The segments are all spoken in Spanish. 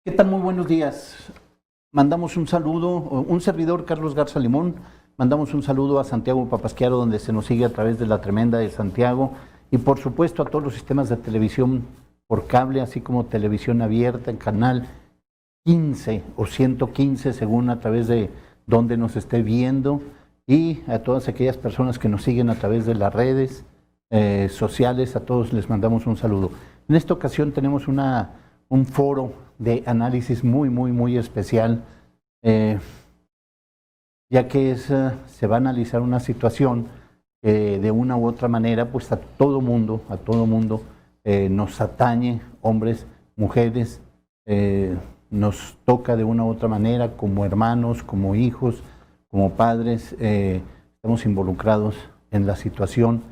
¿Qué tal? Muy buenos días. Mandamos un saludo, un servidor, Carlos Garza Limón, mandamos un saludo a Santiago Papasquiaro, donde se nos sigue a través de la Tremenda de Santiago, y por supuesto a todos los sistemas de televisión por cable, así como televisión abierta, en canal 15 o 115, según a través de donde nos esté viendo, y a todas aquellas personas que nos siguen a través de las redes sociales, a todos les mandamos un saludo. En esta ocasión tenemos un foro de análisis muy especial, ya que se va a analizar una situación de una u otra manera, pues a todo mundo nos atañe, hombres, mujeres, nos toca de una u otra manera, como hermanos, como hijos, como padres, estamos involucrados en la situación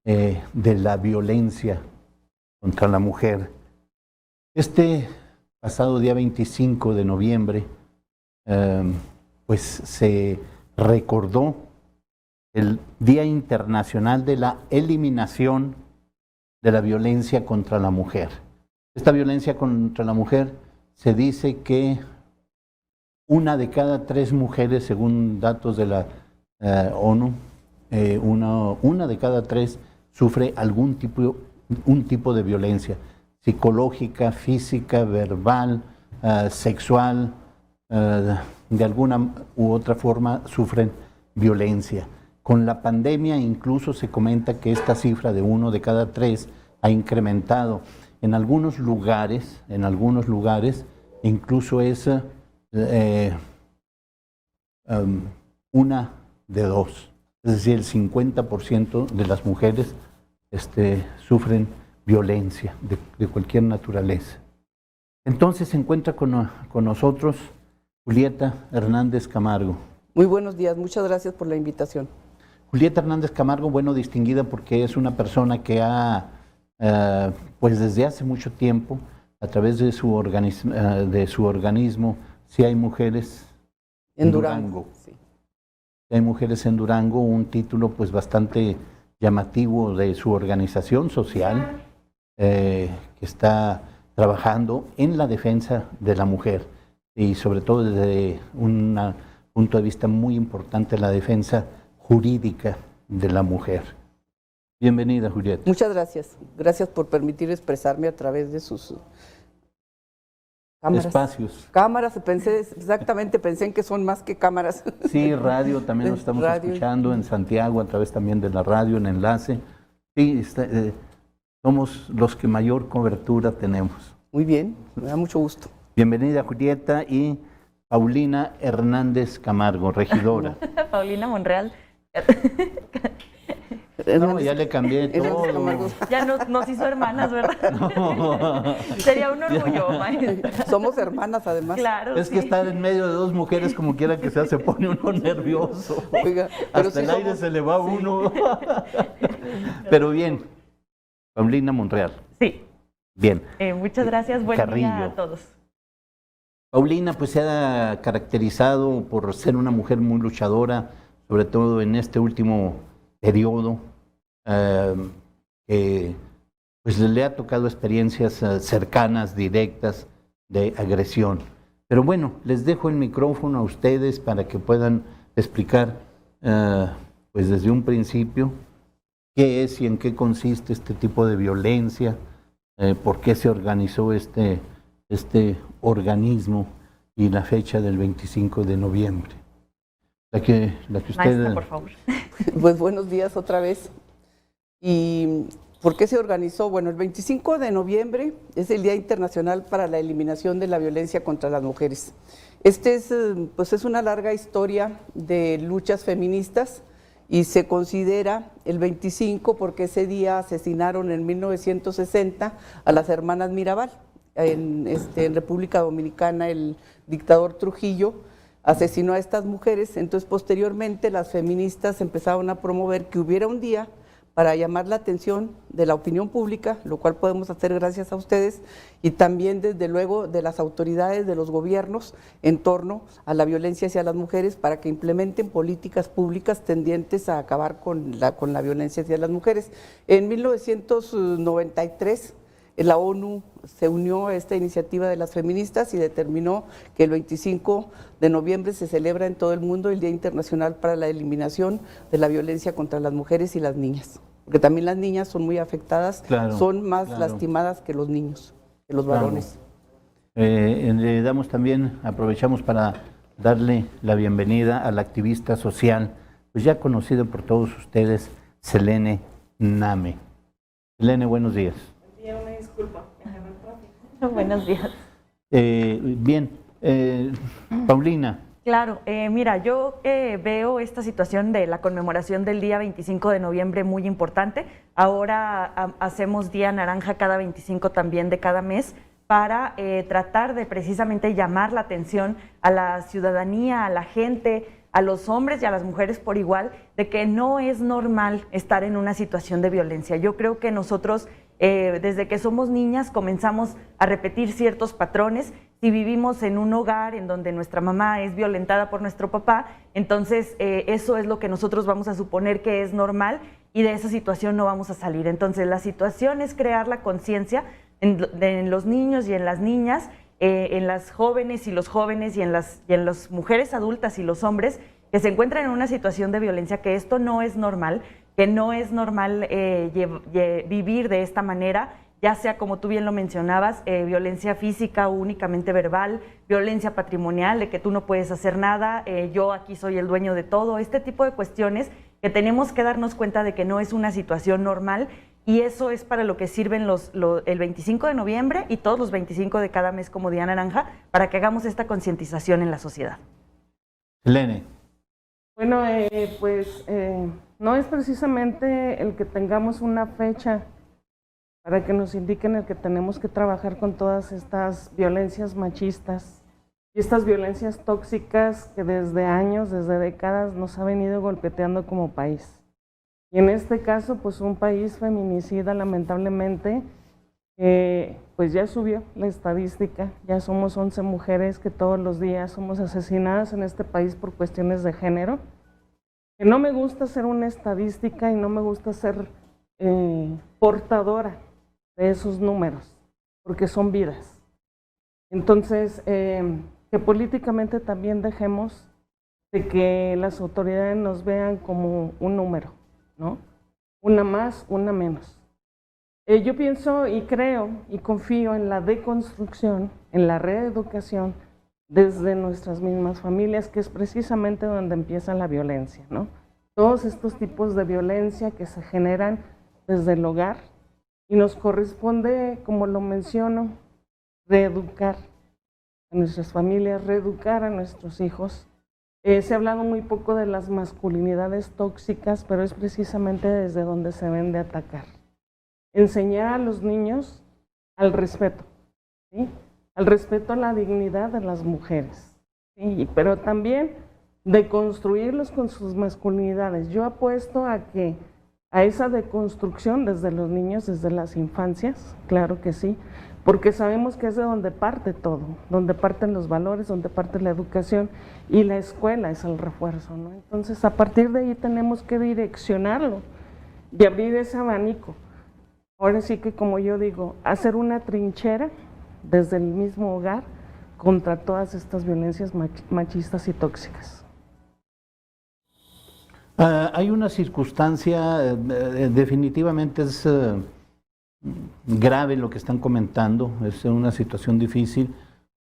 de la violencia contra la mujer. Este pasado día 25 de noviembre, pues se recordó el Día Internacional de la Eliminación de la Violencia contra la Mujer. Esta violencia contra la mujer se dice que 1 de cada 3 mujeres, según datos de la ONU, una de cada 3 sufre un tipo de violencia psicológica, física, verbal, sexual, de alguna u otra forma sufren violencia. Con la pandemia incluso se comenta que esta cifra de 1 de cada 3 ha incrementado. En algunos lugares incluso es 1 de 2. Es decir, el 50% de las mujeres sufren violencia de cualquier naturaleza. Entonces se encuentra con nosotros Julieta Hernández Camargo. Muy buenos días, muchas gracias por la invitación. Julieta Hernández Camargo, bueno, distinguida porque es una persona que ha, pues desde hace mucho tiempo, a través de su organismo, Si hay mujeres en Durango. Sí. Si hay mujeres en Durango, un título pues bastante llamativo de su organización social, que está trabajando en la defensa de la mujer y sobre todo desde un punto de vista muy importante, la defensa jurídica de la mujer. Bienvenida, Julieta. Muchas gracias. Gracias por permitir expresarme a través de sus cámaras. Espacios. Cámaras, pensé en que son más que cámaras. Sí, radio, también nos estamos escuchando en Santiago, a través también de la radio, en enlace. Sí, somos los que mayor cobertura tenemos. Muy bien, me da mucho gusto. Bienvenida, Julieta, y Paulina Hernández Camargo, regidora. Paulina Monreal. No, ya le cambié todo. Ya nos hizo hermanas, ¿verdad? No. Sería un orgullo, maestra. Somos hermanas, además. Claro. Es que estar en medio de 2 mujeres, como quiera que sea, se pone uno nervioso. Oiga, hasta el aire se le va a uno. Pero bien, Paulina Monreal. Sí. Bien. Muchas gracias. Buen día a todos. Paulina pues se ha caracterizado por ser una mujer muy luchadora, sobre todo en este último periodo, que pues le ha tocado experiencias cercanas, directas, de agresión. Pero bueno, les dejo el micrófono a ustedes para que puedan explicar pues desde un principio qué es y en qué consiste este tipo de violencia, por qué se organizó este organismo y la fecha del 25 de noviembre. La que usted... Maestra, por favor. Pues buenos días otra vez. ¿Y por qué se organizó? Bueno, el 25 de noviembre es el Día Internacional para la Eliminación de la Violencia contra las Mujeres. Pues es una larga historia de luchas feministas y se considera el 25 porque ese día asesinaron en 1960 a las hermanas Mirabal. En República Dominicana el dictador Trujillo asesinó a estas mujeres, entonces posteriormente las feministas empezaron a promover que hubiera un día para llamar la atención de la opinión pública, lo cual podemos hacer gracias a ustedes, y también desde luego de las autoridades, de los gobiernos, en torno a la violencia hacia las mujeres, para que implementen políticas públicas tendientes a acabar con la violencia hacia las mujeres. En 1993 la ONU se unió a esta iniciativa de las feministas y determinó que el 25 de noviembre se celebra en todo el mundo el Día Internacional para la Eliminación de la Violencia contra las Mujeres y las Niñas, porque también las niñas son muy afectadas, Claro, son más claro. lastimadas que los niños, que los varones. Le damos también, aprovechamos para darle la bienvenida a la activista social, pues ya conocido por todos ustedes, Selene Name. Selene, buenos días. Una disculpa. Buenos días. Bien, Paulina. Claro, mira, yo veo esta situación de la conmemoración del día 25 de noviembre muy importante. Ahora hacemos Día Naranja cada 25 también de cada mes para tratar de precisamente llamar la atención a la ciudadanía, a la gente, a los hombres y a las mujeres por igual, de que no es normal estar en una situación de violencia. Yo creo que nosotros, desde que somos niñas, comenzamos a repetir ciertos patrones. Si vivimos en un hogar en donde nuestra mamá es violentada por nuestro papá, entonces eso es lo que nosotros vamos a suponer que es normal y de esa situación no vamos a salir. Entonces la situación es crear la conciencia en los niños y en las niñas, en las jóvenes y los jóvenes y en las mujeres adultas y los hombres que se encuentran en una situación de violencia, que esto no es normal, que no es normal vivir de esta manera, ya sea, como tú bien lo mencionabas, violencia física o únicamente verbal, violencia patrimonial, de que tú no puedes hacer nada, yo aquí soy el dueño de todo, este tipo de cuestiones que tenemos que darnos cuenta de que no es una situación normal. Y eso es para lo que sirven el 25 de noviembre y todos los 25 de cada mes como Día Naranja, para que hagamos esta concientización en la sociedad. Selene. Bueno, no es precisamente el que tengamos una fecha para que nos indiquen el que tenemos que trabajar con todas estas violencias machistas y estas violencias tóxicas que desde años, desde décadas nos ha venido golpeteando como país. Y en este caso, pues un país feminicida, lamentablemente, pues ya subió la estadística, ya somos 11 mujeres que todos los días somos asesinadas en este país por cuestiones de género. Que no me gusta ser una estadística y no me gusta ser portadora de esos números, porque son vidas. Entonces, que políticamente también dejemos de que las autoridades nos vean como un número, ¿no? Una más, una menos. Yo pienso y creo y confío en la deconstrucción, en la reeducación desde nuestras mismas familias, que es precisamente donde empieza la violencia, ¿no? Todos estos tipos de violencia que se generan desde el hogar y nos corresponde, como lo menciono, reeducar a nuestras familias, reeducar a nuestros hijos. Se ha hablado muy poco de las masculinidades tóxicas, pero es precisamente desde donde se deben de atacar. Enseñar a los niños al respeto, ¿sí? Al respeto a la dignidad de las mujeres, ¿sí? Pero también de construirlos con sus masculinidades. Yo apuesto a esa deconstrucción desde los niños, desde las infancias, claro que sí, porque sabemos que es de donde parte todo, donde parten los valores, donde parte la educación, y la escuela es el refuerzo, ¿no? Entonces, a partir de ahí tenemos que direccionarlo y abrir ese abanico. Ahora sí que, como yo digo, hacer una trinchera desde el mismo hogar contra todas estas violencias machistas y tóxicas. Hay una circunstancia, definitivamente es grave lo que están comentando, es una situación difícil,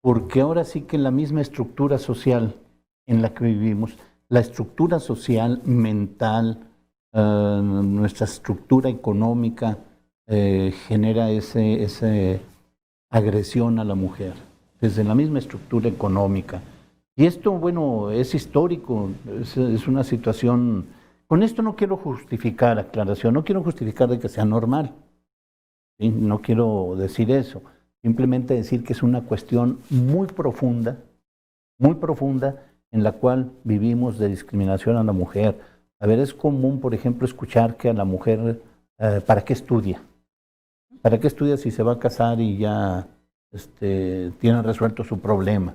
porque ahora sí que la misma estructura social en la que vivimos, la estructura social, mental, nuestra estructura económica, genera esa agresión a la mujer, desde la misma estructura económica. Y esto, bueno, es histórico, es una situación. Con esto no quiero justificar, aclaración, no quiero justificar de que sea normal, ¿sí? No quiero decir eso, simplemente decir que es una cuestión muy profunda en la cual vivimos de discriminación a la mujer. A ver, es común, por ejemplo, escuchar que a la mujer, ¿para qué estudia? ¿Para qué estudia si se va a casar y ya tiene resuelto su problema?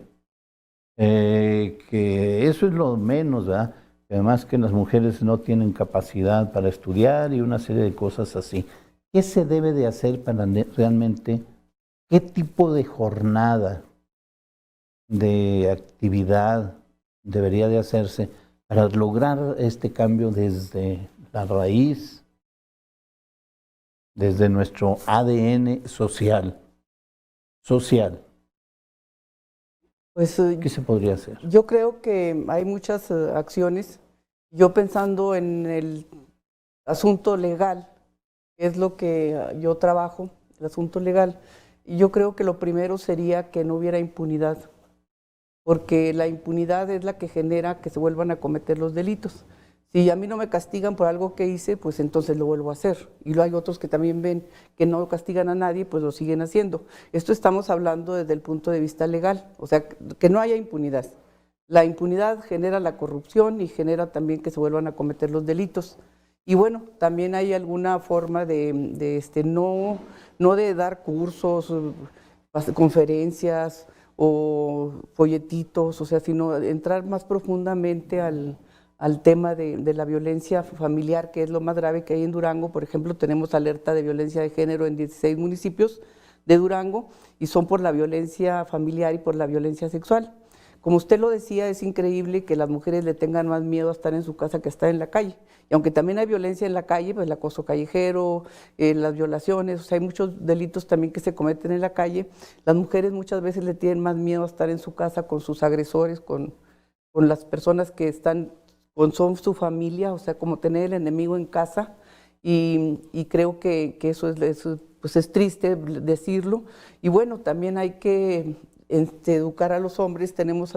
Que eso es lo menos, ¿verdad? Además que las mujeres no tienen capacidad para estudiar y una serie de cosas así. ¿qué se debe de hacer para realmente, qué tipo de jornada, de actividad debería de hacerse para lograr este cambio desde la raíz, desde nuestro ADN social? Pues ¿Qué se podría hacer? yo creo que hay muchas acciones. Yo pensando en el asunto legal, que es lo que yo trabajo, el asunto legal, y yo creo que lo primero sería que no hubiera impunidad, porque la impunidad es la que genera que se vuelvan a cometer los delitos. Si a mí no me castigan por algo que hice, pues entonces lo vuelvo a hacer. Y luego hay otros que también ven que no castigan a nadie, pues lo siguen haciendo. Esto estamos hablando desde el punto de vista legal, o sea, que no haya impunidad. La impunidad genera la corrupción y genera también que se vuelvan a cometer los delitos. Y bueno, también hay alguna forma no de dar cursos, conferencias o folletitos, o sea, sino entrar más profundamente al tema de la violencia familiar, que es lo más grave que hay en Durango. Por ejemplo, tenemos alerta de violencia de género en 16 municipios de Durango y son por la violencia familiar y por la violencia sexual. Como usted lo decía, es increíble que las mujeres le tengan más miedo a estar en su casa que a estar en la calle. Y aunque también hay violencia en la calle, pues el acoso callejero, las violaciones, o sea, hay muchos delitos también que se cometen en la calle. Las mujeres muchas veces le tienen más miedo a estar en su casa con sus agresores, con las personas que son su familia, o sea, como tener el enemigo en casa. Y creo que eso pues es triste decirlo. Y bueno, también hay que educar a los hombres. Tenemos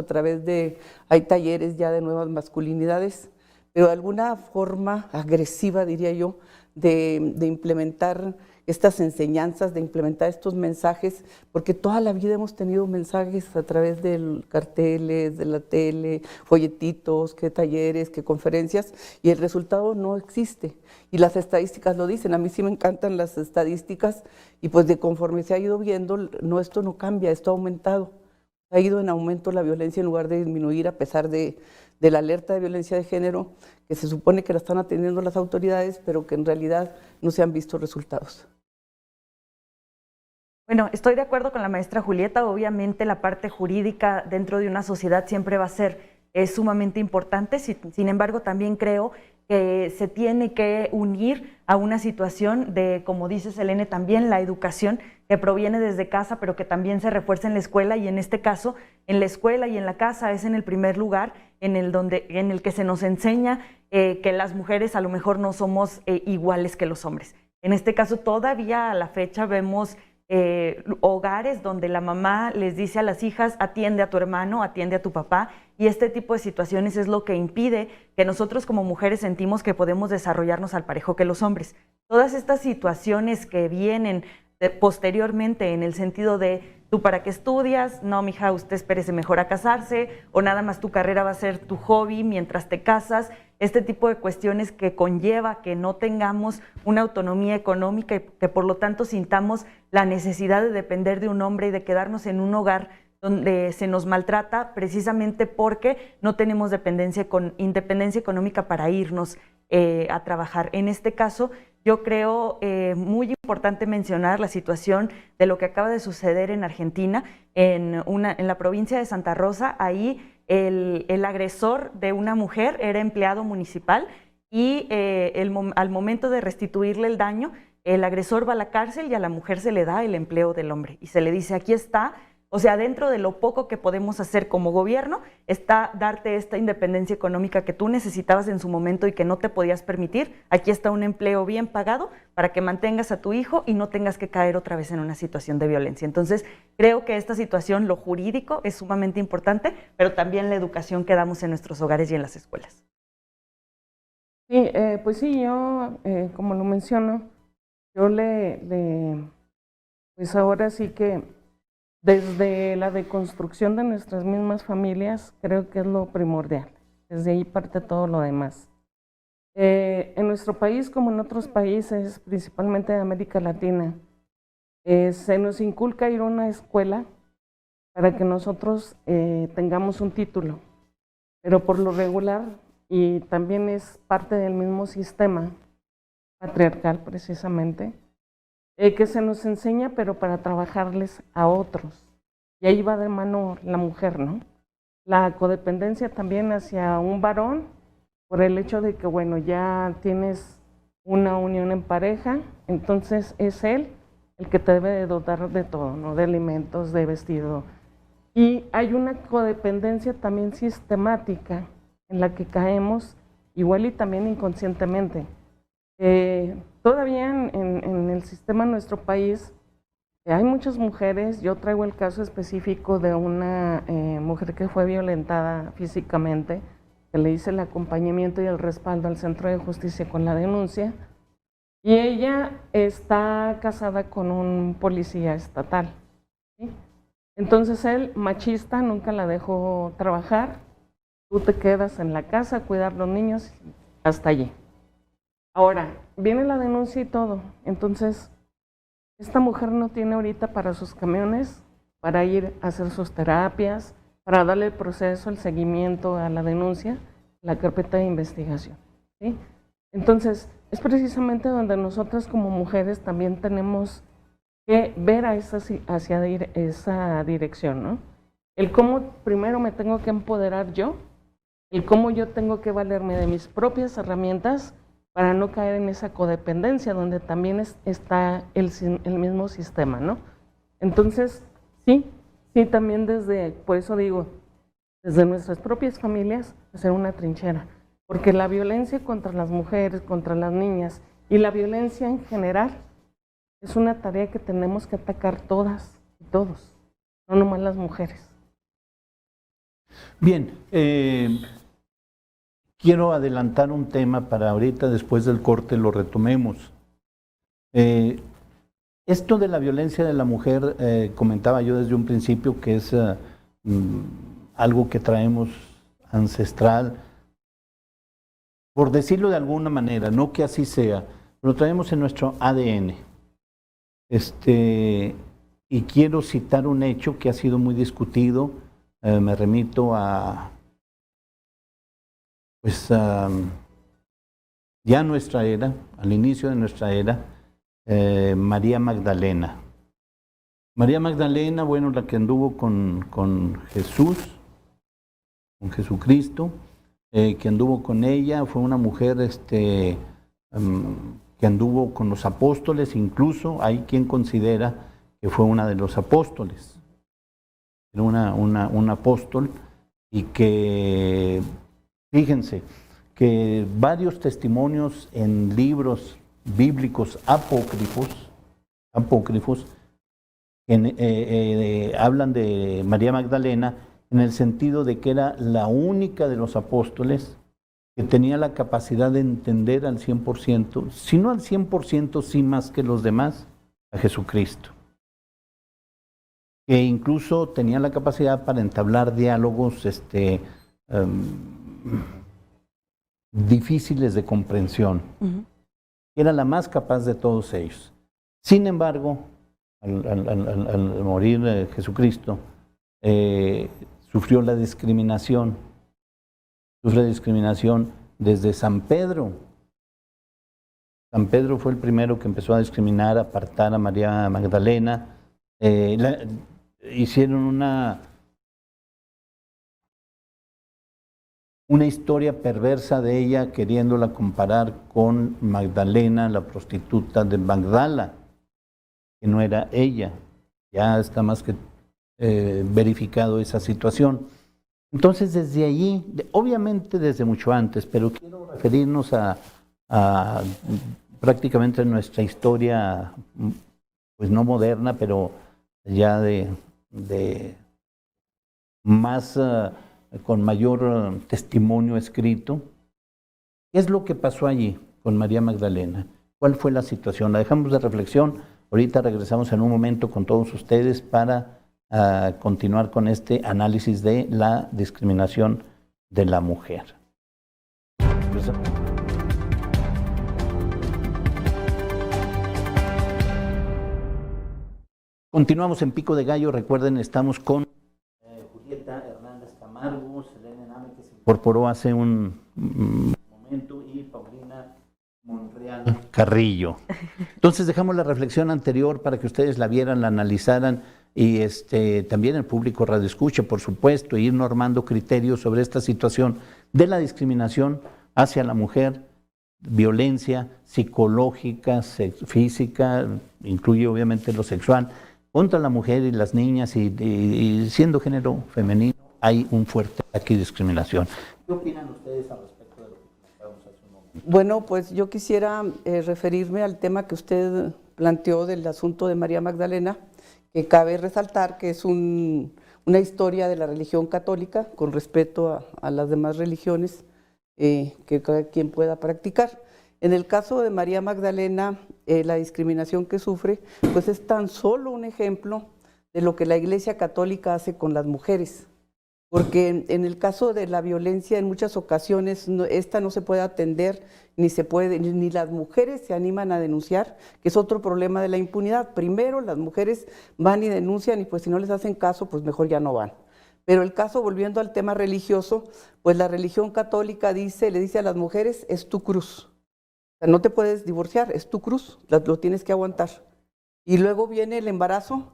hay talleres ya de nuevas masculinidades, pero de alguna forma agresiva, diría yo, de implementar estas enseñanzas, de implementar estos mensajes, porque toda la vida hemos tenido mensajes a través de carteles, de la tele, folletitos, que talleres, que conferencias, y el resultado no existe. Y las estadísticas lo dicen. A mí sí me encantan las estadísticas, y pues de conforme se ha ido viendo, esto no cambia, esto ha aumentado. Ha ido en aumento la violencia en lugar de disminuir, a pesar de la alerta de violencia de género, que se supone que la están atendiendo las autoridades, pero que en realidad no se han visto resultados. Bueno, estoy de acuerdo con la maestra Julieta. Obviamente la parte jurídica dentro de una sociedad siempre va a ser sumamente importante. Sin embargo, también creo que se tiene que unir a una situación de, como dice Selene, también la educación que proviene desde casa, pero que también se refuerza en la escuela, y en este caso, en la escuela y en la casa es en el primer lugar en el que se nos enseña que las mujeres a lo mejor no somos iguales que los hombres. En este caso, todavía a la fecha vemos hogares donde la mamá les dice a las hijas: atiende a tu hermano, atiende a tu papá, y este tipo de situaciones es lo que impide que nosotros como mujeres sentimos que podemos desarrollarnos al parejo que los hombres. Todas estas situaciones que vienen posteriormente en el sentido de: ¿tú para qué estudias? No, mija, usted espérese mejor a casarse, o nada más tu carrera va a ser tu hobby mientras te casas. Este tipo de cuestiones que conlleva que no tengamos una autonomía económica y que por lo tanto sintamos la necesidad de depender de un hombre y de quedarnos en un hogar donde se nos maltrata precisamente porque no tenemos independencia económica para irnos a trabajar. En este caso, yo creo muy importante mencionar la situación de lo que acaba de suceder en Argentina, en la provincia de Santa Rosa. Ahí el agresor de una mujer era empleado municipal y al momento de restituirle el daño, el agresor va a la cárcel y a la mujer se le da el empleo del hombre y se le dice: aquí está. O sea, dentro de lo poco que podemos hacer como gobierno está darte esta independencia económica que tú necesitabas en su momento y que no te podías permitir. Aquí está un empleo bien pagado para que mantengas a tu hijo y no tengas que caer otra vez en una situación de violencia. Entonces, creo que esta situación, lo jurídico, es sumamente importante, pero también la educación que damos en nuestros hogares y en las escuelas. Sí, pues sí, yo, como lo menciono, yo pues ahora sí que desde la deconstrucción de nuestras mismas familias, creo que es lo primordial. Desde ahí parte todo lo demás. En nuestro país, como en otros países, principalmente de América Latina, se nos inculca ir a una escuela para que nosotros tengamos un título. Pero por lo regular, y también es parte del mismo sistema patriarcal precisamente, que se nos enseña, pero para trabajarles a otros. Y ahí va de mano la mujer, ¿no? La codependencia también hacia un varón, por el hecho de que, bueno, ya tienes una unión en pareja, entonces es él el que te debe de dotar de todo, ¿no? De alimentos, de vestido. Y hay una codependencia también sistemática en la que caemos, igual y también inconscientemente. Todavía en el sistema de nuestro país hay muchas mujeres. Yo traigo el caso específico de una mujer que fue violentada físicamente, que le hice el acompañamiento y el respaldo al Centro de Justicia con la denuncia, y ella está casada con un policía estatal, ¿sí? Entonces él, machista, nunca la dejó trabajar. Tú te quedas en la casa a cuidar los niños, hasta allí. Ahora, viene la denuncia y todo. Entonces, esta mujer no tiene ahorita para sus camiones, para ir a hacer sus terapias, para darle el proceso, el seguimiento a la denuncia, la carpeta de investigación, ¿sí? Entonces, es precisamente donde nosotras como mujeres también tenemos que ver hacia esa dirección, ¿no? El cómo primero me tengo que empoderar yo, el cómo yo tengo que valerme de mis propias herramientas para no caer en esa codependencia donde también está el mismo sistema, ¿no? Entonces, sí, también por eso digo, desde nuestras propias familias, hacer una trinchera, porque la violencia contra las mujeres, contra las niñas y la violencia en general es una tarea que tenemos que atacar todas y todos, no nomás las mujeres. Bien, quiero adelantar un tema para ahorita, después del corte lo retomemos. Esto de la violencia de la mujer, comentaba yo desde un principio que es algo que traemos ancestral, por decirlo de alguna manera, no que así sea, lo traemos en nuestro ADN. Y quiero citar un hecho que ha sido muy discutido, me remito a, pues, ya nuestra era, al inicio de nuestra era, María Magdalena. María Magdalena, bueno, la que anduvo con Jesús, con Jesucristo, que anduvo con ella, fue una mujer que anduvo con los apóstoles, incluso hay quien considera que fue una de los apóstoles. Era un apóstol, y que, fíjense, que varios testimonios en libros bíblicos apócrifos hablan de María Magdalena en el sentido de que era la única de los apóstoles que tenía la capacidad de entender al 100%, si no al 100%, sí más que los demás, a Jesucristo. Que incluso tenía la capacidad para entablar diálogos difíciles de comprensión. Era la más capaz de todos ellos. Sin embargo, al morir Jesucristo, sufrió la discriminación. Sufre discriminación desde San Pedro. San Pedro fue el primero que empezó a discriminar, a apartar a María Magdalena. Hicieron una historia perversa de ella, queriéndola comparar con Magdalena, la prostituta de Magdala, que no era ella. Ya está más que verificado esa situación. Entonces, desde allí, obviamente desde mucho antes, pero quiero referirnos a prácticamente nuestra historia, pues no moderna, pero ya más, con mayor testimonio escrito. ¿Qué es lo que pasó allí con María Magdalena? ¿Cuál fue la situación? La dejamos de reflexión. Ahorita regresamos en un momento con todos ustedes para continuar con este análisis de la discriminación de la mujer. Continuamos en Pico de Gallo. Recuerden, estamos con Julieta Hernández Camargo, Selene Name, que se incorporó hace un momento, y Paulina Monreal Carrillo. Entonces dejamos la reflexión anterior para que ustedes la vieran, la analizaran y también el público radioescuche, por supuesto, e ir normando criterios sobre esta situación de la discriminación hacia la mujer, violencia psicológica, física, incluye obviamente lo sexual, contra la mujer y las niñas y siendo género femenino hay un fuerte ataque y discriminación. ¿Qué opinan ustedes al respecto de lo que comentamos hace un momento? Bueno, pues yo quisiera referirme al tema que usted planteó del asunto de María Magdalena, que cabe resaltar que es una historia de la religión católica con respeto a las demás religiones que cada quien pueda practicar. En el caso de María Magdalena, la discriminación que sufre, pues es tan solo un ejemplo de lo que la Iglesia Católica hace con las mujeres. Porque en el caso de la violencia, en muchas ocasiones, esta no se puede atender, ni las mujeres se animan a denunciar, que es otro problema de la impunidad. Primero, las mujeres van y denuncian y pues si no les hacen caso, pues mejor ya no van. Pero el caso, volviendo al tema religioso, pues la religión católica le dice a las mujeres, es tu cruz. O sea, no te puedes divorciar, es tu cruz, lo tienes que aguantar. Y luego viene el embarazo,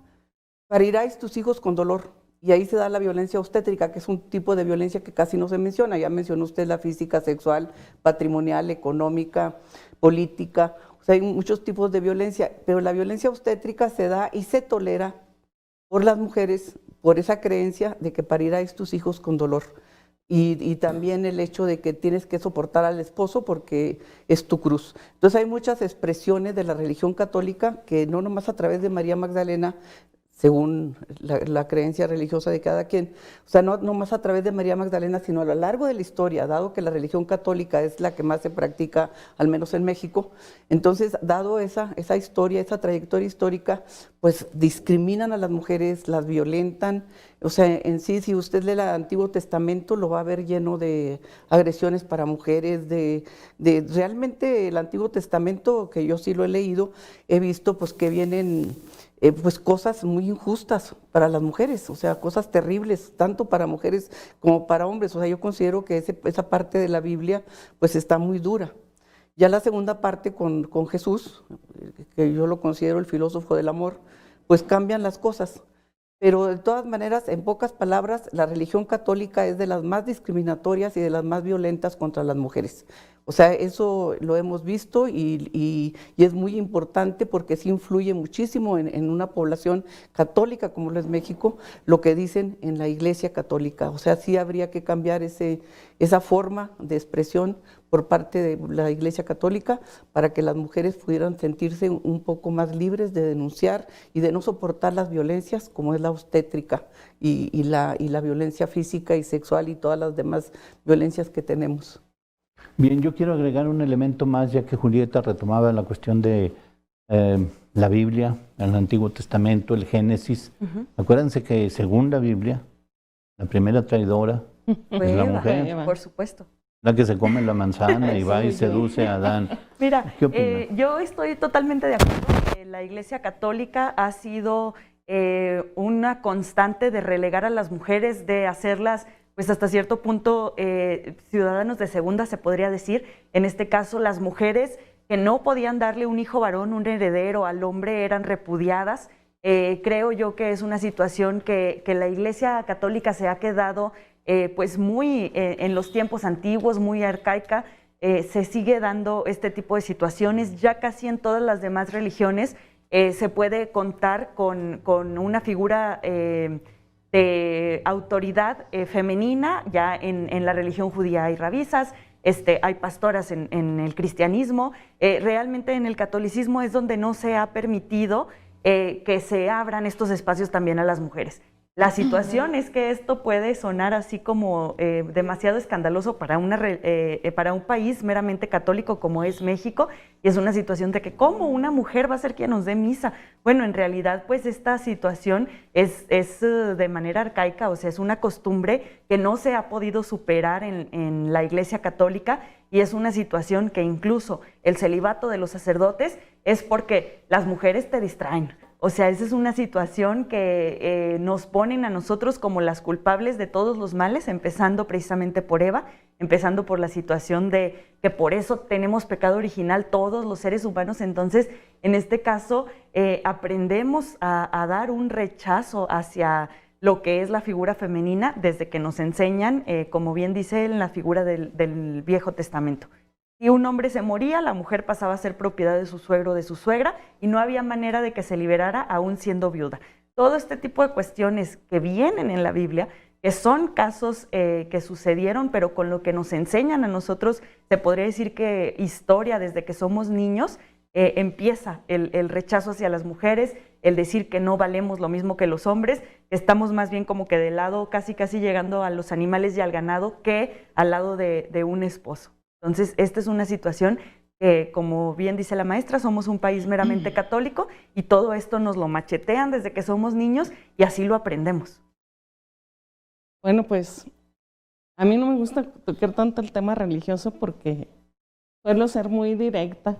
parirás tus hijos con dolor. Y ahí se da la violencia obstétrica, que es un tipo de violencia que casi no se menciona. Ya mencionó usted la física, sexual, patrimonial, económica, política. O sea, hay muchos tipos de violencia, pero la violencia obstétrica se da y se tolera por las mujeres, por esa creencia de que parirás tus hijos con dolor. Y también el hecho de que tienes que soportar al esposo porque es tu cruz. Entonces hay muchas expresiones de la religión católica que no nomás a través de María Magdalena, según la creencia religiosa de cada quien. O sea, no más a través de María Magdalena, sino a lo largo de la historia, dado que la religión católica es la que más se practica, al menos en México. Entonces, dado esa historia, esa trayectoria histórica, pues discriminan a las mujeres, las violentan. O sea, en sí, si usted lee el Antiguo Testamento, lo va a ver lleno de agresiones para mujeres, realmente el Antiguo Testamento, que yo sí lo he leído, he visto pues que vienen pues cosas muy injustas para las mujeres, o sea, cosas terribles, tanto para mujeres como para hombres. O sea, yo considero que esa parte de la Biblia pues está muy dura. Ya la segunda parte con Jesús, que yo lo considero el filósofo del amor, pues cambian las cosas. Pero de todas maneras, en pocas palabras, la religión católica es de las más discriminatorias y de las más violentas contra las mujeres. O sea, eso lo hemos visto y es muy importante porque sí influye muchísimo en una población católica como lo es México, lo que dicen en la Iglesia Católica. O sea, sí habría que cambiar esa forma de expresión por parte de la Iglesia Católica para que las mujeres pudieran sentirse un poco más libres de denunciar y de no soportar las violencias como es la obstétrica y la violencia física y sexual y todas las demás violencias que tenemos. Bien, yo quiero agregar un elemento más, ya que Julieta retomaba la cuestión de la Biblia, el Antiguo Testamento, el Génesis. Acuérdense que según la Biblia, la primera traidora es la mujer. Por supuesto. La que se come la manzana y va y seduce a Adán. Mira, ¿Qué opinas? yo estoy totalmente de acuerdo. La Iglesia Católica ha sido una constante de relegar a las mujeres, de hacerlas, pues hasta cierto punto, ciudadanos de segunda, se podría decir. En este caso, las mujeres que no podían darle un hijo varón, un heredero al hombre, eran repudiadas. Creo yo que es una situación que la Iglesia Católica se ha quedado pues muy en los tiempos antiguos, muy arcaica. Se sigue dando este tipo de situaciones. Ya casi en todas las demás religiones se puede contar con una figura de autoridad femenina. Ya en la religión judía hay rabisas, hay pastoras en el cristianismo. Realmente en el catolicismo es donde no se ha permitido que se abran estos espacios también a las mujeres. La situación es que esto puede sonar así como demasiado escandaloso para un país meramente católico como es México, y es una situación de que ¿cómo una mujer va a ser quien nos dé misa? Bueno, en realidad pues esta situación es de manera arcaica, o sea, es una costumbre que no se ha podido superar en la Iglesia Católica, y es una situación que incluso el celibato de los sacerdotes es porque las mujeres te distraen. O sea, esa es una situación que nos ponen a nosotros como las culpables de todos los males, empezando precisamente por Eva, empezando por la situación de que por eso tenemos pecado original todos los seres humanos. Entonces, en este caso, aprendemos a dar un rechazo hacia lo que es la figura femenina desde que nos enseñan, como bien dice en la figura del Viejo Testamento. Si un hombre se moría, la mujer pasaba a ser propiedad de su suegro o de su suegra y no había manera de que se liberara aún siendo viuda. Todo este tipo de cuestiones que vienen en la Biblia, que son casos que sucedieron, pero con lo que nos enseñan a nosotros, se podría decir que historia desde que somos niños, empieza el rechazo hacia las mujeres, el decir que no valemos lo mismo que los hombres, que estamos más bien como que del lado, casi llegando a los animales y al ganado, que al lado de un esposo. Entonces, esta es una situación que, como bien dice la maestra, somos un país meramente católico y todo esto nos lo machetean desde que somos niños y así lo aprendemos. Bueno, pues a mí no me gusta tocar tanto el tema religioso porque suelo ser muy directa.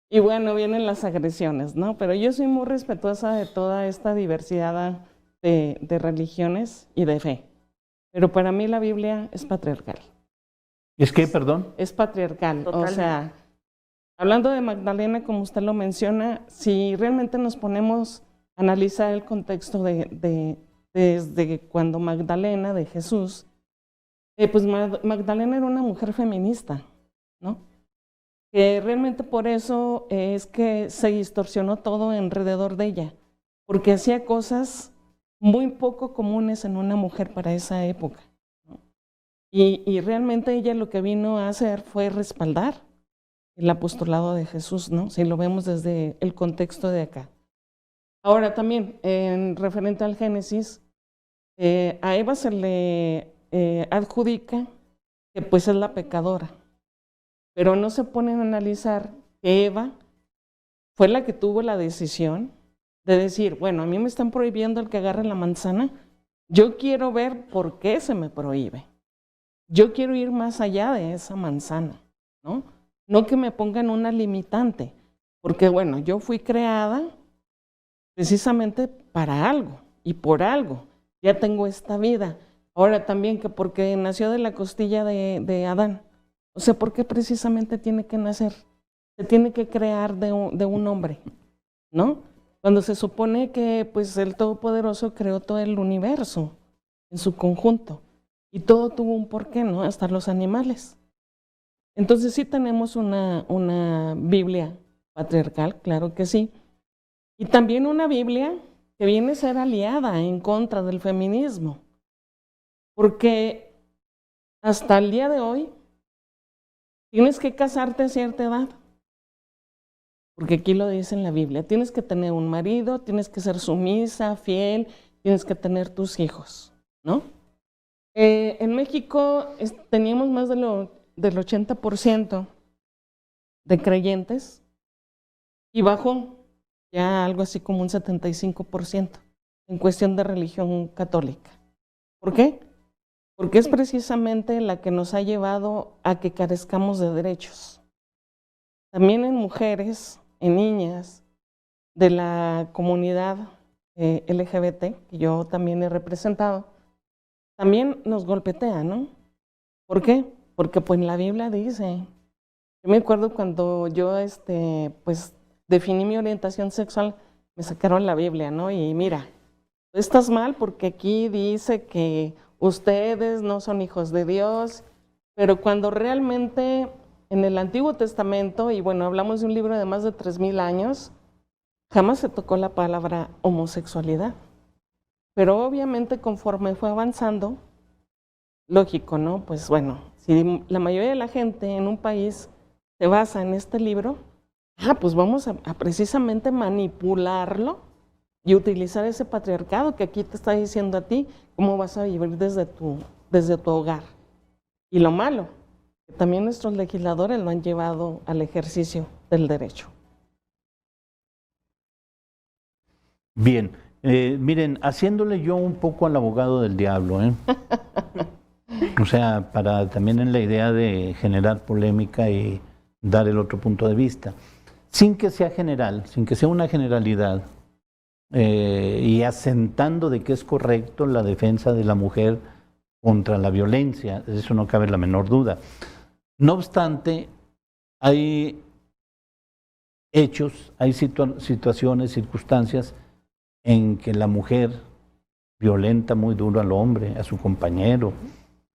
Y bueno, vienen las agresiones, ¿no? Pero yo soy muy respetuosa de toda esta diversidad de religiones y de fe. Pero para mí la Biblia es patriarcal. ¿Es que, perdón? Es patriarcal. Totalmente. O sea, hablando de Magdalena, como usted lo menciona, si realmente nos ponemos a analizar el contexto desde cuando Magdalena, de Jesús, pues Magdalena era una mujer feminista, ¿no? Que realmente por eso es que se distorsionó todo alrededor de ella, porque hacía cosas muy poco comunes en una mujer para esa época, ¿no? Y realmente ella lo que vino a hacer fue respaldar el apostolado de Jesús, ¿no? Si lo vemos desde el contexto de acá. Ahora también, en referente al Génesis, a Eva se le adjudica que pues es la pecadora, pero no se ponen a analizar que Eva fue la que tuvo la decisión de decir, bueno, a mí me están prohibiendo el que agarre la manzana, yo quiero ver por qué se me prohíbe. Yo quiero ir más allá de esa manzana, ¿no? No que me pongan una limitante, porque bueno, yo fui creada precisamente para algo y por algo. Ya tengo esta vida. Ahora también que porque nació de la costilla de Adán. O sea, ¿por qué precisamente tiene que nacer? Se tiene que crear de un hombre, ¿no? Cuando se supone que pues el Todopoderoso creó todo el universo en su conjunto. Y todo tuvo un porqué, ¿no? Hasta los animales. Entonces sí tenemos una Biblia patriarcal, claro que sí. Y también una Biblia que viene a ser aliada en contra del feminismo. Porque hasta el día de hoy tienes que casarte a cierta edad. Porque aquí lo dice en la Biblia. Tienes que tener un marido, tienes que ser sumisa, fiel, tienes que tener tus hijos, ¿no? En México teníamos más del 80% de creyentes y bajó ya algo así como un 75% en cuestión de religión católica. ¿Por qué? Porque es precisamente la que nos ha llevado a que carezcamos de derechos. También en mujeres, en niñas de la comunidad LGBT, que yo también he representado, también nos golpetea, ¿no? ¿Por qué? Porque pues la Biblia dice, yo me acuerdo cuando yo pues definí mi orientación sexual, me sacaron la Biblia, ¿no? Y mira, tú estás mal porque aquí dice que ustedes no son hijos de Dios, pero cuando realmente en el Antiguo Testamento, y bueno, hablamos de un libro de más de 3000 años, jamás se tocó la palabra homosexualidad. Pero obviamente conforme fue avanzando, lógico, ¿no? Pues bueno, si la mayoría de la gente en un país se basa en este libro, pues vamos a precisamente manipularlo y utilizar ese patriarcado que aquí te está diciendo a ti cómo vas a vivir desde tu hogar. Y lo malo, que también nuestros legisladores lo han llevado al ejercicio del derecho. Bien, miren, haciéndole yo un poco al abogado del diablo, ¿eh? O sea, para también en la idea de generar polémica y dar el otro punto de vista. sin que sea general, sin que sea una generalidad, y asentando de que es correcto la defensa de la mujer contra la violencia, de eso no cabe la menor duda. No obstante, hay hechos, hay situaciones, circunstancias en que la mujer violenta muy duro al hombre, a su compañero.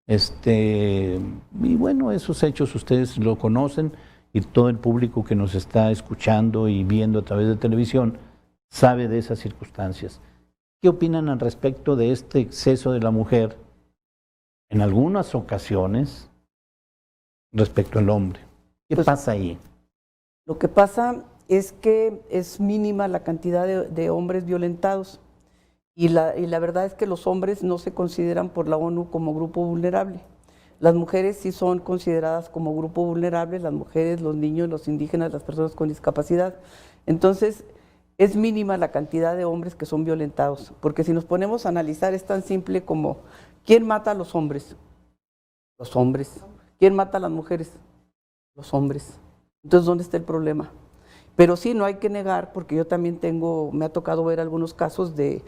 Y bueno, esos hechos ustedes lo conocen y todo el público que nos está escuchando y viendo a través de televisión sabe de esas circunstancias. ¿Qué opinan al respecto de este exceso de la mujer en algunas ocasiones respecto al hombre? ¿Qué pasa ahí? Lo que pasa es que es mínima la cantidad de hombres violentados y la verdad es que los hombres no se consideran por la ONU como grupo vulnerable. Las mujeres sí son consideradas como grupo vulnerable, las mujeres, los niños, los indígenas, las personas con discapacidad. Entonces, es mínima la cantidad de hombres que son violentados, porque si nos ponemos a analizar es tan simple como ¿quién mata a los hombres? Los hombres. ¿Quién mata a las mujeres? Los hombres. Entonces, ¿dónde está el problema? Pero sí, no hay que negar, porque yo también me ha tocado ver algunos casos de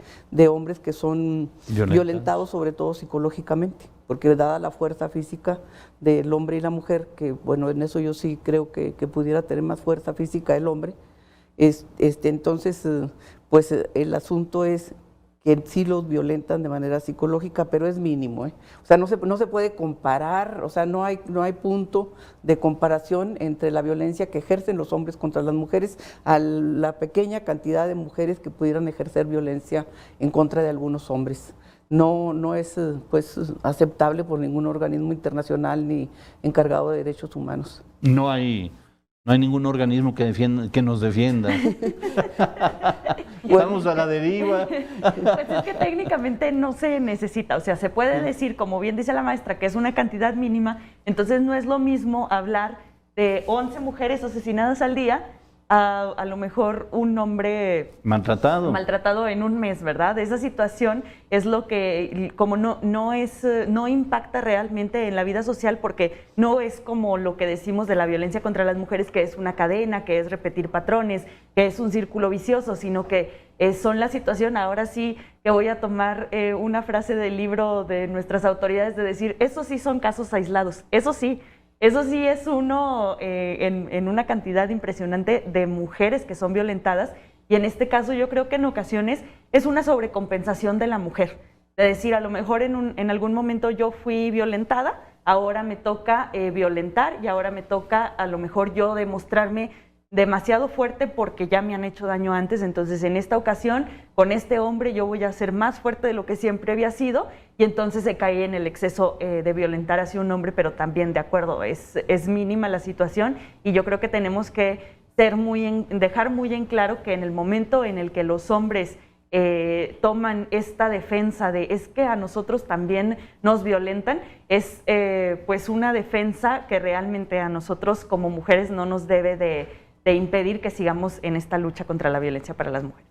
hombres que son violentados, sobre todo psicológicamente, porque dada la fuerza física del hombre y la mujer, que bueno, en eso yo sí creo que pudiera tener más fuerza física el hombre, entonces, pues el asunto es que sí los violentan de manera psicológica, pero es mínimo, ¿eh? O sea, no se puede comparar, o sea, no hay punto de comparación entre la violencia que ejercen los hombres contra las mujeres a la pequeña cantidad de mujeres que pudieran ejercer violencia en contra de algunos hombres. No es pues aceptable por ningún organismo internacional ni encargado de derechos humanos. No hay ningún organismo que nos defienda. Vamos a la deriva. Pues es que técnicamente no se necesita, o sea, se puede decir, como bien dice la maestra, que es una cantidad mínima, entonces no es lo mismo hablar de 11 mujeres asesinadas al día a lo mejor un hombre maltratado en un mes, ¿verdad? Esa situación es lo que, como no impacta realmente en la vida social, porque no es como lo que decimos de la violencia contra las mujeres, que es una cadena, que es repetir patrones, que es un círculo vicioso, sino que son la situación. Ahora sí que voy a tomar una frase del libro de nuestras autoridades de decir, esos sí son casos aislados, eso sí es uno en una cantidad impresionante de mujeres que son violentadas, y en este caso yo creo que en ocasiones es una sobrecompensación de la mujer, de decir, a lo mejor en algún momento yo fui violentada, ahora me toca violentar, y ahora me toca a lo mejor yo demostrarme demasiado fuerte porque ya me han hecho daño antes, entonces en esta ocasión con este hombre yo voy a ser más fuerte de lo que siempre había sido, y entonces se cae en el exceso de violentar hacia un hombre, pero también, de acuerdo, es mínima la situación, y yo creo que tenemos que dejar muy en claro que en el momento en el que los hombres toman esta defensa de es que a nosotros también nos violentan, es pues una defensa que realmente a nosotros como mujeres no nos debe de impedir que sigamos en esta lucha contra la violencia para las mujeres.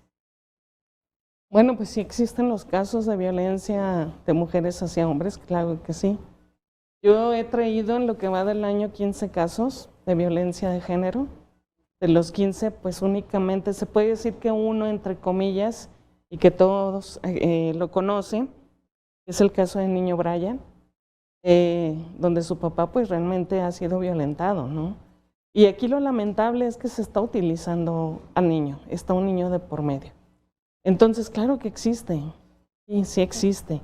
Bueno, pues sí existen los casos de violencia de mujeres hacia hombres, claro que sí. Yo he traído en lo que va del año 15 casos de violencia de género. De los 15, pues únicamente se puede decir que uno, entre comillas, y que todos lo conocen, es el caso del niño Brian, donde su papá pues realmente ha sido violentado, ¿no? Y aquí lo lamentable es que se está utilizando al niño, está un niño de por medio. Entonces, claro que existe, y sí existe,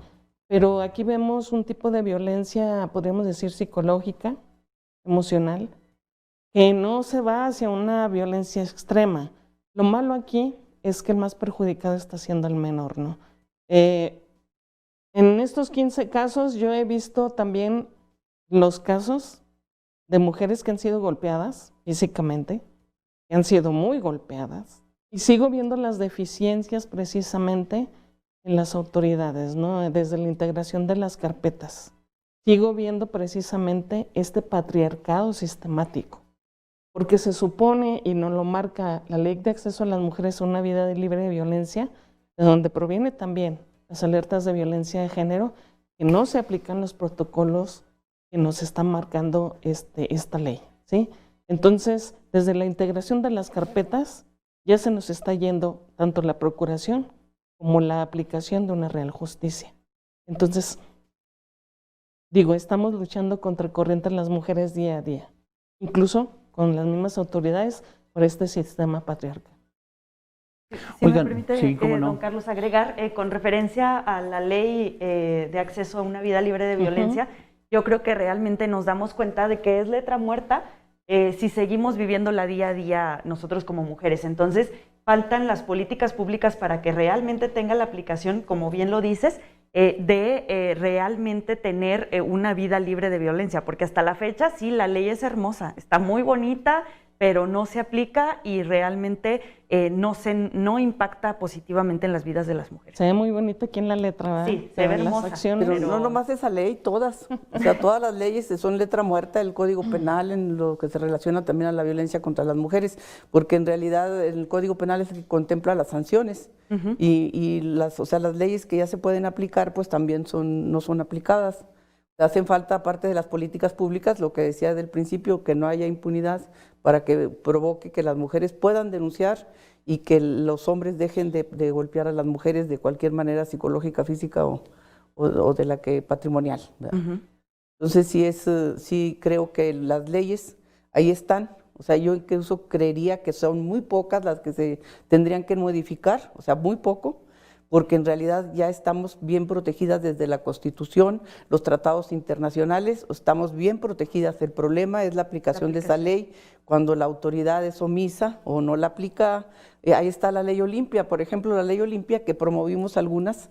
pero aquí vemos un tipo de violencia, podríamos decir psicológica, emocional, que no se va hacia una violencia extrema. Lo malo aquí es que el más perjudicado está siendo el menor, ¿no? En estos 15 casos yo he visto también los casos de mujeres que han sido golpeadas físicamente, que han sido muy golpeadas, y sigo viendo las deficiencias precisamente en las autoridades, ¿no? Desde la integración de las carpetas. Sigo viendo precisamente este patriarcado sistemático, porque se supone, y nos lo marca la Ley de Acceso a las Mujeres a una Vida Libre de Violencia, de donde proviene también las alertas de violencia de género, que no se aplican los protocolos que nos está marcando esta ley, ¿sí? Entonces, desde la integración de las carpetas, ya se nos está yendo tanto la procuración como la aplicación de una real justicia. Entonces, digo, estamos luchando contra corriente las mujeres día a día, incluso con las mismas autoridades por este sistema patriarcal. Si Oigan, me permite, sí, cómo no. don Carlos, agregar, con referencia a la ley de acceso a una vida libre de violencia, yo creo que realmente nos damos cuenta de que es letra muerta si seguimos viviéndola día a día nosotros como mujeres. Entonces, faltan las políticas públicas para que realmente tenga la aplicación, como bien lo dices, de realmente tener una vida libre de violencia, porque hasta la fecha sí, la ley es hermosa, está muy bonita, pero no se aplica y realmente no impacta positivamente en las vidas de las mujeres. Se ve muy bonito aquí en la letra, ¿verdad? Sí, se ve las hermosa, acciones. Pero no nomás esa ley, todas. O sea, todas las leyes son letra muerta del Código Penal en lo que se relaciona también a la violencia contra las mujeres, porque en realidad el Código Penal es el que contempla las sanciones y las leyes que ya se pueden aplicar pues también no son aplicadas. Hacen falta, aparte de las políticas públicas, lo que decía del principio, que no haya impunidad para que provoque que las mujeres puedan denunciar y que los hombres dejen de golpear a las mujeres de cualquier manera psicológica, física o de la que patrimonial. Entonces sí creo que las leyes ahí están. O sea, yo incluso creería que son muy pocas las que se tendrían que modificar, o sea, muy poco, porque en realidad ya estamos bien protegidas desde la Constitución, los tratados internacionales, estamos bien protegidas. El problema es la aplicación de esa ley cuando la autoridad es omisa o no la aplica. Ahí está la Ley Olimpia, por ejemplo, la Ley Olimpia que promovimos algunas.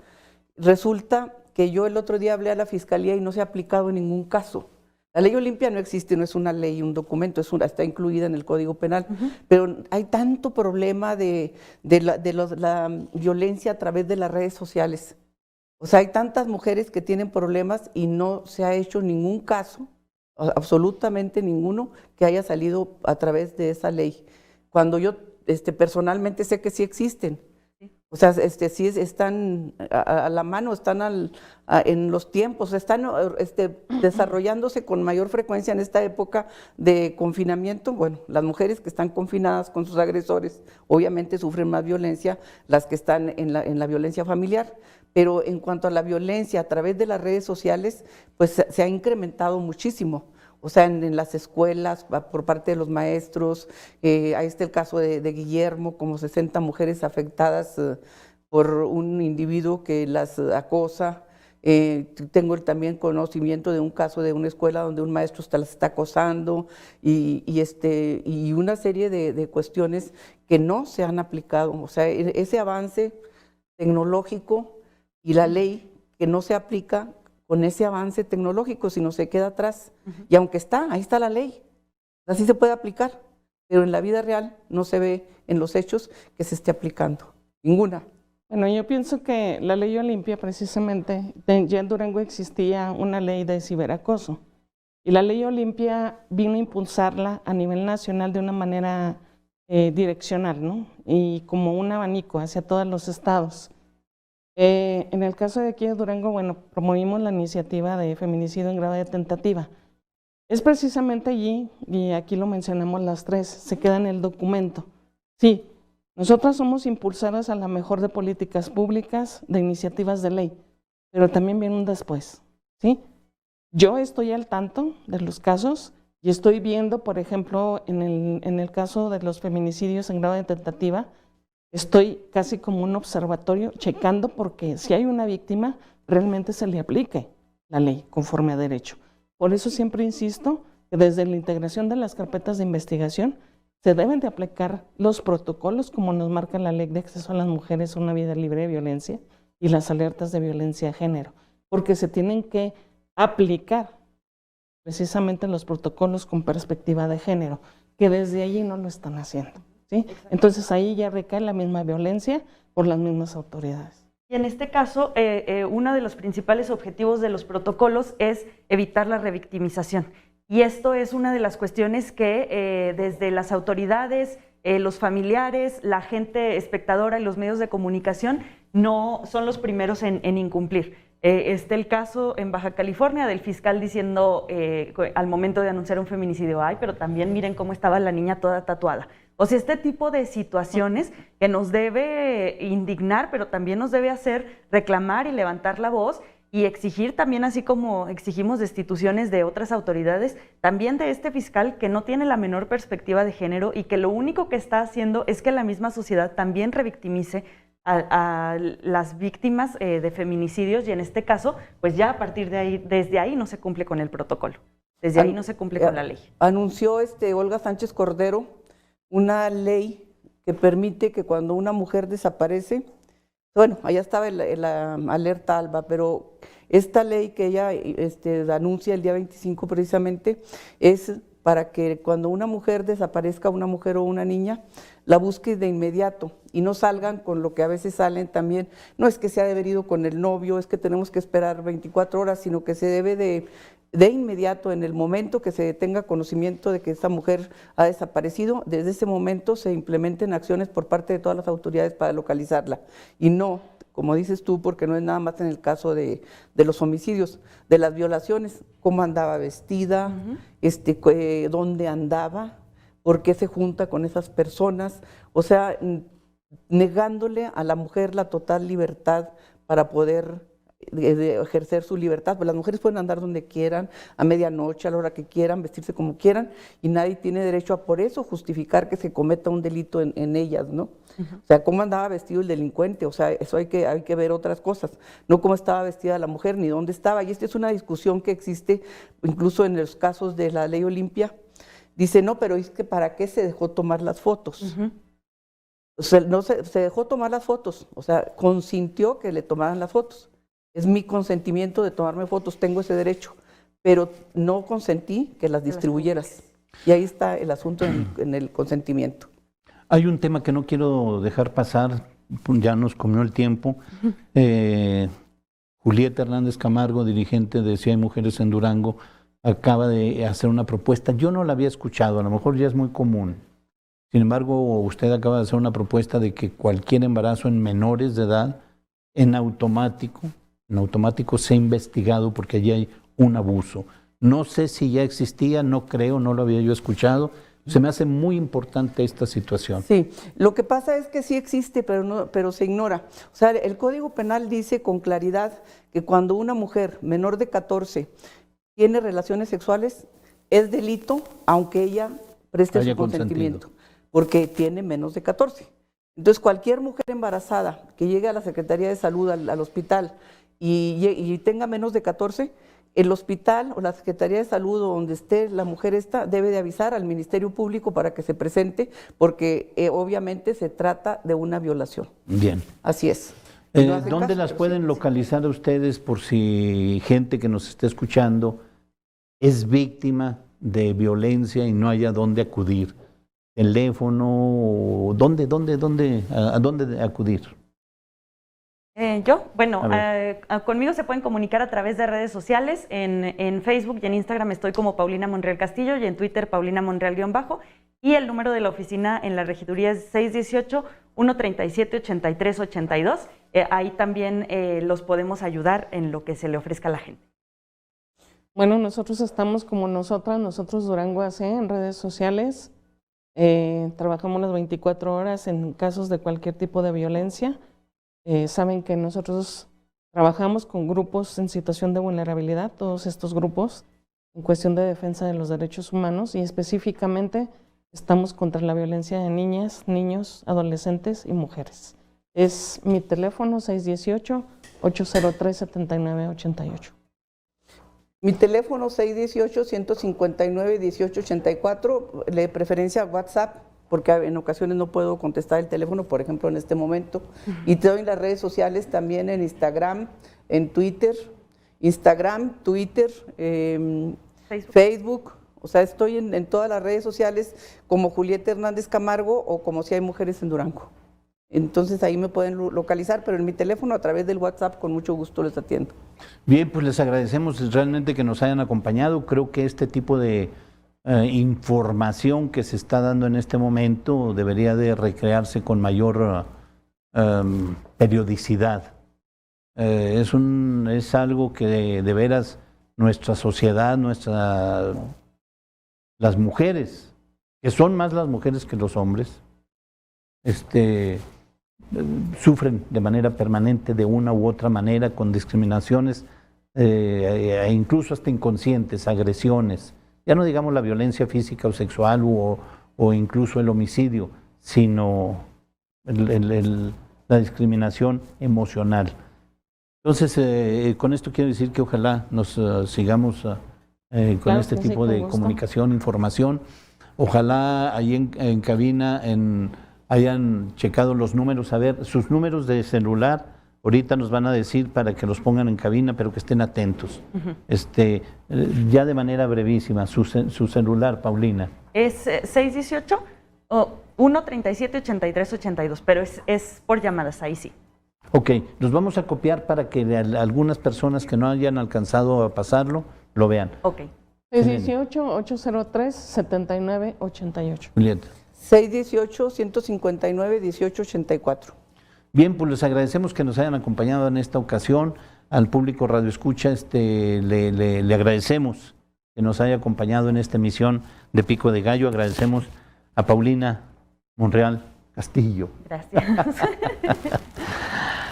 Resulta que yo el otro día hablé a la Fiscalía y no se ha aplicado en ningún caso. La Ley Olimpia no existe, no es una ley, un documento, está incluida en el Código Penal, pero hay tanto problema de la violencia a través de las redes sociales. O sea, hay tantas mujeres que tienen problemas y no se ha hecho ningún caso, absolutamente ninguno, que haya salido a través de esa ley. Cuando yo personalmente sé que sí existen. O sea, sí están a la mano, están en los tiempos, están desarrollándose con mayor frecuencia en esta época de confinamiento. Bueno, las mujeres que están confinadas con sus agresores obviamente sufren más violencia, las que están en la violencia familiar, pero en cuanto a la violencia a través de las redes sociales, pues se ha incrementado muchísimo. O sea, en las escuelas, por parte de los maestros, ahí está el caso de Guillermo, como 60 mujeres afectadas por un individuo que las acosa. Tengo también conocimiento de un caso de una escuela donde un maestro las está acosando y una serie de cuestiones que no se han aplicado. O sea, ese avance tecnológico y la ley que no se aplica con ese avance tecnológico, sino se queda atrás. Y aunque ahí está la ley, así se puede aplicar, pero en la vida real no se ve en los hechos que se esté aplicando, ninguna. Bueno, yo pienso que la Ley Olimpia precisamente, ya en Durango existía una ley de ciberacoso, y la Ley Olimpia vino a impulsarla a nivel nacional de una manera direccional, ¿no? Y como un abanico hacia todos los estados. En el caso de aquí de Durango, bueno, promovimos la iniciativa de feminicidio en grado de tentativa. Es precisamente allí, y aquí lo mencionamos las tres, se queda en el documento. Sí, nosotras somos impulsadoras a la mejor de políticas públicas, de iniciativas de ley, pero también viene un después, ¿sí? Yo estoy al tanto de los casos y estoy viendo, por ejemplo, en el caso de los feminicidios en grado de tentativa, estoy casi como un observatorio checando porque si hay una víctima, realmente se le aplique la ley conforme a derecho. Por eso siempre insisto que desde la integración de las carpetas de investigación se deben de aplicar los protocolos como nos marca la Ley de Acceso a las Mujeres a una Vida Libre de Violencia y las alertas de violencia de género, porque se tienen que aplicar precisamente los protocolos con perspectiva de género, que desde allí no lo están haciendo. ¿Sí? Entonces ahí ya recae la misma violencia por las mismas autoridades. Y en este caso, uno de los principales objetivos de los protocolos es evitar la revictimización. Y esto es una de las cuestiones que desde las autoridades, los familiares, la gente espectadora y los medios de comunicación no son los primeros en incumplir. Está el caso en Baja California del fiscal diciendo al momento de anunciar un feminicidio, ay, pero también miren cómo estaba la niña toda tatuada. O sea, este tipo de situaciones que nos debe indignar, pero también nos debe hacer reclamar y levantar la voz y exigir también, así como exigimos destituciones de otras autoridades, también de este fiscal que no tiene la menor perspectiva de género y que lo único que está haciendo es que la misma sociedad también revictimice a las víctimas de feminicidios, y en este caso, pues ya a partir de ahí, desde ahí no se cumple con el protocolo, desde ahí no se cumple con la ley. Anunció Olga Sánchez Cordero una ley que permite que cuando una mujer desaparece, bueno, allá estaba la alerta ALBA, pero esta ley que ella anuncia el día 25 precisamente es para que cuando una mujer desaparezca, una mujer o una niña, la busque de inmediato y no salgan con lo que a veces salen también, no es que se ha de haber ido con el novio, es que tenemos que esperar 24 horas, sino que se debe de inmediato, en el momento que se tenga conocimiento de que esa mujer ha desaparecido, desde ese momento se implementen acciones por parte de todas las autoridades para localizarla. Y no, como dices tú, porque no es nada más en el caso de los homicidios, de las violaciones, cómo andaba vestida, dónde andaba, por qué se junta con esas personas, o sea, negándole a la mujer la total libertad para poder ejercer su libertad. Pues las mujeres pueden andar donde quieran, a medianoche, a la hora que quieran, vestirse como quieran, y nadie tiene derecho a por eso justificar que se cometa un delito en ellas, ¿no? O sea, cómo andaba vestido el delincuente, o sea, eso hay que ver otras cosas, no cómo estaba vestida la mujer, ni dónde estaba. Y esta es una discusión que existe incluso en los casos de la ley Olimpia. Dice, no, pero es que ¿para qué se dejó tomar las fotos? O sea, no se dejó tomar las fotos, o sea, consintió que le tomaran las fotos. Es mi consentimiento de tomarme fotos, tengo ese derecho, pero no consentí que las distribuyeras. Y ahí está el asunto en el consentimiento. Hay un tema que no quiero dejar pasar, ya nos comió el tiempo. Julieta Hernández Camargo, dirigente de Si Hay Mujeres en Durango, acaba de hacer una propuesta. Yo no la había escuchado, a lo mejor ya es muy común. Sin embargo, usted acaba de hacer una propuesta de que cualquier embarazo en menores de edad, en automático sea investigado porque allí hay un abuso. No sé si ya existía, no creo, no lo había yo escuchado. Se me hace muy importante esta situación. Sí, lo que pasa es que sí existe, pero se ignora. O sea, el Código Penal dice con claridad que cuando una mujer menor de 14 tiene relaciones sexuales, es delito, aunque ella preste su consentimiento, porque tiene menos de 14. Entonces, cualquier mujer embarazada que llegue a la Secretaría de Salud, al hospital, y tenga menos de 14, el hospital o la Secretaría de Salud o donde esté la mujer debe de avisar al Ministerio Público para que se presente, porque obviamente se trata de una violación. Bien. Así es. ¿Dónde las pueden localizar ustedes por si gente que nos esté escuchando es víctima de violencia y no haya dónde acudir? ¿Teléfono? ¿A dónde acudir? Conmigo se pueden comunicar a través de redes sociales. En Facebook y en Instagram estoy como Paulina Monreal Castillo y en Twitter Paulina Monreal_. Y el número de la oficina en la regiduría es 618-137-8382. Ahí también los podemos ayudar en lo que se le ofrezca a la gente. Bueno, nosotros estamos como nosotros Durango AC en redes sociales. Trabajamos las 24 horas en casos de cualquier tipo de violencia. Saben que nosotros trabajamos con grupos en situación de vulnerabilidad, todos estos grupos en cuestión de defensa de los derechos humanos, y específicamente estamos contra la violencia de niñas, niños, adolescentes y mujeres. Es mi teléfono 618-803-7988. Mi teléfono 618-159-1884, de preferencia WhatsApp, porque en ocasiones no puedo contestar el teléfono, por ejemplo, en este momento. Y te doy en las redes sociales también, en Instagram, en Twitter, Facebook. O sea, estoy en todas las redes sociales como Julieta Hernández Camargo o como Si Hay Mujeres en Durango. Entonces ahí me pueden localizar, pero en mi teléfono a través del WhatsApp con mucho gusto les atiendo. Bien, pues les agradecemos realmente que nos hayan acompañado. Creo que este tipo de información que se está dando en este momento debería de recrearse con mayor periodicidad. es algo que de veras nuestra sociedad, las mujeres, que son más las mujeres que los hombres, sufren de manera permanente de una u otra manera con discriminaciones e incluso hasta inconscientes, agresiones. Ya no digamos la violencia física o sexual o incluso el homicidio, sino la discriminación emocional. Entonces, con esto quiero decir que ojalá nos sigamos con Claro este que sí, tipo con de gusto. comunicación, información. Ojalá ahí en cabina hayan checado los números, a ver, sus números de celular, ahorita nos van a decir para que los pongan en cabina, pero que estén atentos. Ya de manera brevísima, su celular, Paulina. Es 618 o 137-83-82, pero es por llamadas, ahí sí. Ok, los vamos a copiar para que algunas personas que no hayan alcanzado a pasarlo, lo vean. Ok. 618-803-7988. Julieta. 618-159-1884. Bien, pues les agradecemos que nos hayan acompañado en esta ocasión. Al público Radio Escucha, le agradecemos que nos haya acompañado en esta emisión de Pico de Gallo. Agradecemos a Paulina Monreal Castillo. Gracias.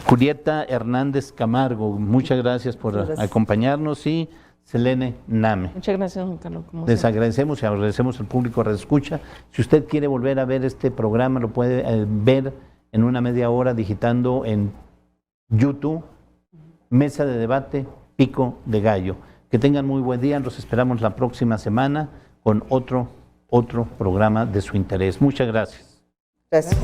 Julieta Hernández Camargo, muchas gracias por acompañarnos, y Selene Name. Muchas gracias, don Carlos. Como Les siempre. agradecemos y agradecemos al público Radio Escucha. Si usted quiere volver a ver este programa, lo puede ver en una media hora digitando en YouTube, Mesa de Debate, Pico de Gallo. Que tengan muy buen día, los esperamos la próxima semana con otro programa de su interés. Muchas gracias. Gracias.